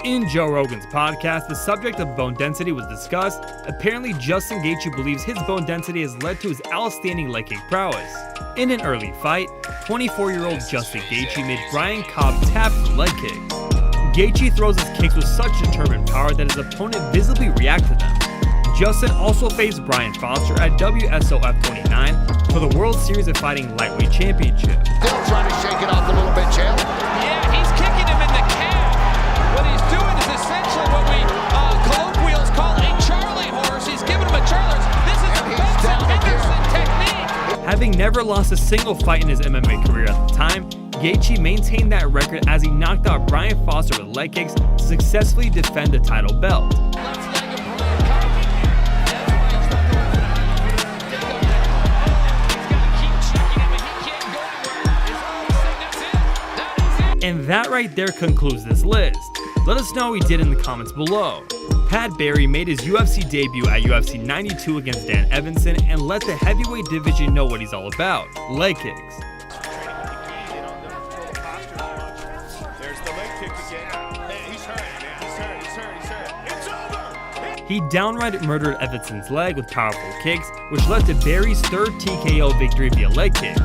In Joe Rogan's podcast, the subject of bone density was discussed. Apparently, Justin Gaethje believes his bone density has led to his outstanding leg kick prowess. In an early fight, 24-year-old Justin Gaethje made Brian Cobb tap for leg kicks. Gaethje throws his kicks with such determined power that his opponent visibly reacted to them. Justin also faced Brian Foster at WSOF 29 for the World Series of Fighting Lightweight Championship. Still trying to shake it off a little bit, Chael. Yeah, he's kicking him in the calf. What he's doing is essentially what we colloquials call a Charlie horse. He's giving him a Charlie horse. This is a Benson Henderson technique. Having never lost a single fight in his MMA career at the time, Gaethje maintained that record as he knocked out Brian Foster with leg kicks to successfully defend the title belt. And that right there concludes this list. Let us know how he did in the comments below. Pat Barry made his UFC debut at UFC 92 against Dan Evanson and let the heavyweight division know what he's all about: leg kicks. He downright murdered Evanson's leg with powerful kicks, which led to Barry's third TKO victory via leg kicks.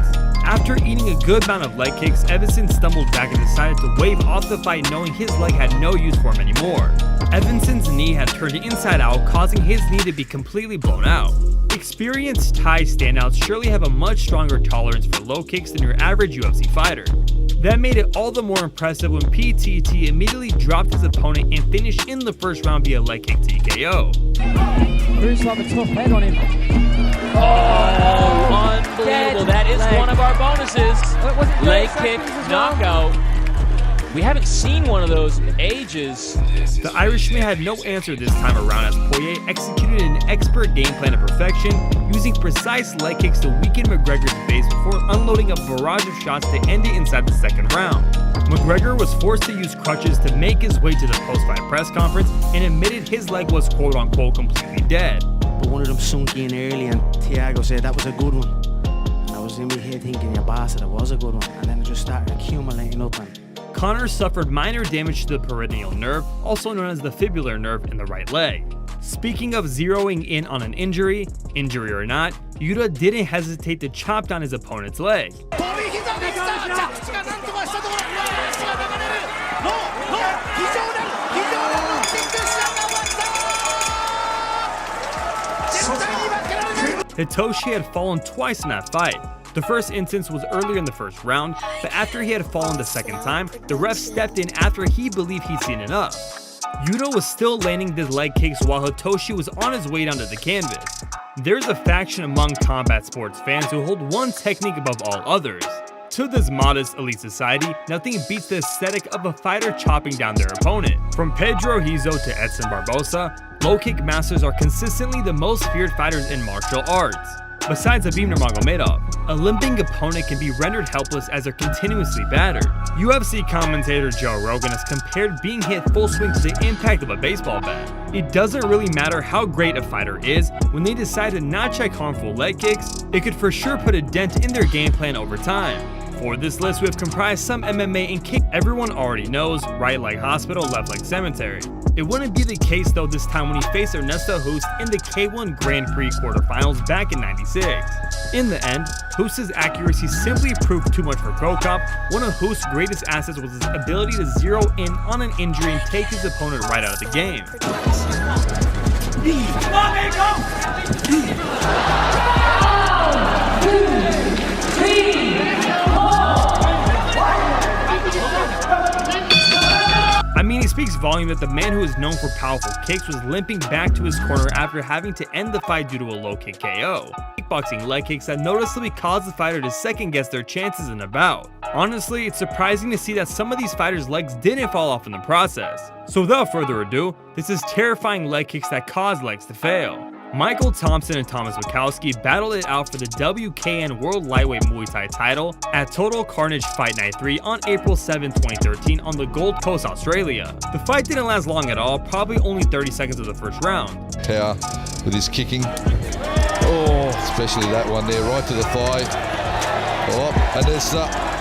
After eating a good amount of leg kicks, Evanson stumbled back and decided to wave off the fight, knowing his leg had no use for him anymore. Evanson's knee had turned inside out, causing his knee to be completely blown out. Experienced Thai standouts surely have a much stronger tolerance for low kicks than your average UFC fighter. That made it all the more impressive when PTT immediately dropped his opponent and finished in the first round via leg kick TKO. Bruce will have a tough head on him. Oh, unbelievable. That is one of our bonuses. Leg kick knockout. We haven't seen one of those in ages. The Irishman had no answer this time around as Poirier executed an expert game plan to perfection, using precise leg kicks to weaken McGregor's base before unloading a barrage of shots to end it inside the second round. McGregor was forced to use crutches to make his way to the post-fight press conference and admitted his leg was quote-unquote completely dead. But one of them sunk in early and Thiago said that was a good one. And I was in my head thinking, yeah, bastard, it was a good one. And then it just started accumulating up and Conor suffered minor damage to the peroneal nerve, also known as the fibular nerve in the right leg. Speaking of zeroing in on an injury or not, Yuta didn't hesitate to chop down his opponent's leg. Hitoshi had fallen twice in that fight. The first instance was earlier in the first round, but after he had fallen the second time, the ref stepped in after he believed he'd seen enough. Yuta was still landing his leg kicks while Hitoshi was on his way down to the canvas. There's a faction among combat sports fans who hold one technique above all others. To this modest elite society, nothing beats the aesthetic of a fighter chopping down their opponent. From Pedro Hizo to Edson Barbosa, low kick masters are consistently the most feared fighters in martial arts. Besides Khabib Nurmagomedov, a limping opponent can be rendered helpless as they're continuously battered. UFC commentator Joe Rogan has compared being hit full swing to the impact of a baseball bat. It doesn't really matter how great a fighter is, when they decide to not check harmful leg kicks, it could for sure put a dent in their game plan over time. For this list, we have comprised some MMA and kick everyone already knows: right leg hospital, left leg cemetery. It wouldn't be the case though this time when he faced Ernesto Hoost in the K1 Grand Prix quarterfinals back in '96. In the end, Hoost's accuracy simply proved too much for Krokop. One of Hoost's greatest assets was his ability to zero in on an injury and take his opponent right out of the game. I mean, it speaks volume that the man who is known for powerful kicks was limping back to his corner after having to end the fight due to a low kick KO. Kickboxing leg kicks that noticeably caused the fighter to second guess their chances in a bout. Honestly, it's surprising to see that some of these fighters' legs didn't fall off in the process. So without further ado, this is terrifying leg kicks that cause legs to fail. Michael Thompson and Thomas Mikowski battled it out for the WKN World Lightweight Muay Thai title at Total Carnage Fight Night 3 on April 7, 2013 on the Gold Coast, Australia. The fight didn't last long at all, probably only 30 seconds of the first round. Power with his kicking. Oh, especially that one there, right to the thigh. Oh, and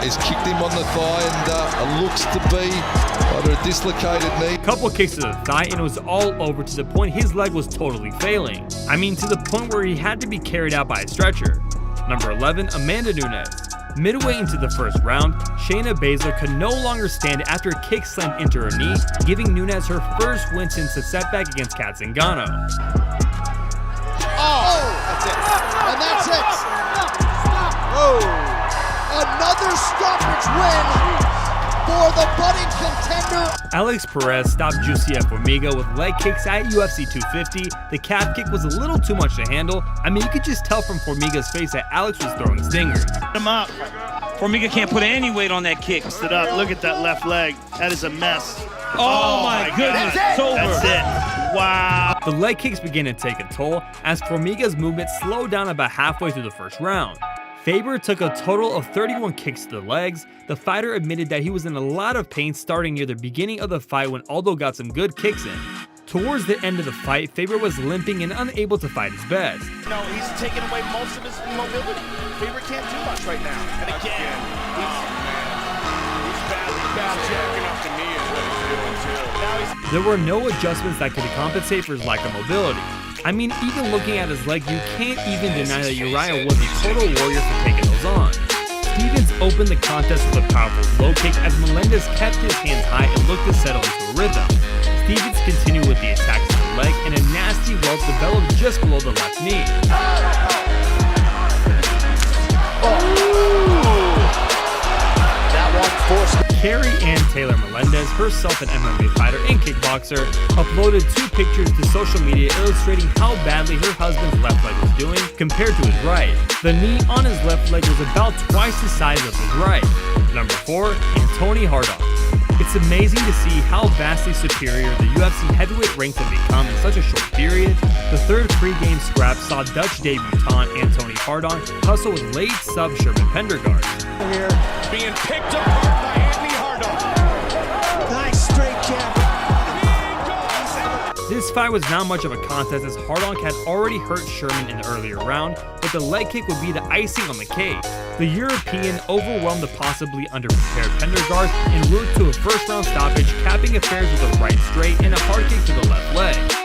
he's kicked him on the thigh, and it looks to be, I shoulder, a dislocated knee. Couple kicks to the thigh and it was all over, to the point his leg was totally failing. I mean, to the point where he had to be carried out by a stretcher. Number 11, Amanda Nunes. Midway into the first round, Shayna Baszler could no longer stand after a kick slammed into her knee, giving Nunes her first win since the setback against Kat Zingano. Oh, that's it. And that's it. Oh, another stoppage win for the budding contender. Alex Perez stopped Juicy Formiga with leg kicks at UFC 250. The calf kick was a little too much to handle. I mean, you could just tell from Formiga's face that Alex was throwing stingers. Him up. Formiga can't put any weight on that kick. Stood up. Look at that left leg. That is a mess. Oh my goodness. It's over. That's it. Wow. The leg kicks began to take a toll as Formiga's movement slowed down about halfway through the first round. Faber took a total of 31 kicks to the legs. The fighter admitted that he was in a lot of pain starting near the beginning of the fight when Aldo got some good kicks in. Towards the end of the fight, Faber was limping and unable to fight his best. No, he's taking away most of his mobility. Faber can't do much right now. And again, he's bad jacking up the knee is what he's doing too. Now There were no adjustments that could compensate for his lack of mobility. I mean, even looking at his leg, you can't even deny that Uriah was a total warrior for taking those on. Stevens opened the contest with a powerful low kick as Melendez kept his hands high and looked to settle into a rhythm. Stevens continued with the attacks to the leg and a nasty welt developed just below the left knee. That one forced. Carrie Ann Taylor Melendez, herself an MMA fighter and kickboxer, uploaded 2 pictures to social media illustrating how badly her husband's left leg was doing compared to his right. The knee on his left leg was about twice the size of his right. Number 4, Tony Hardon. It's amazing to see how vastly superior the UFC heavyweight ranks have become in such a short period. The third pre-game scrap saw Dutch debutant Tony Hardon hustle with late sub Sherman Pendergast. here being picked apart by Anthony Hardon. Nice straight jab. This fight was not much of a contest as Hardon had already hurt Sherman in the earlier round, but the leg kick would be the icing on the cake. The European overwhelmed the possibly underprepared Pendergast en route to a first round stoppage, capping affairs with a right straight and a hard kick to the left leg.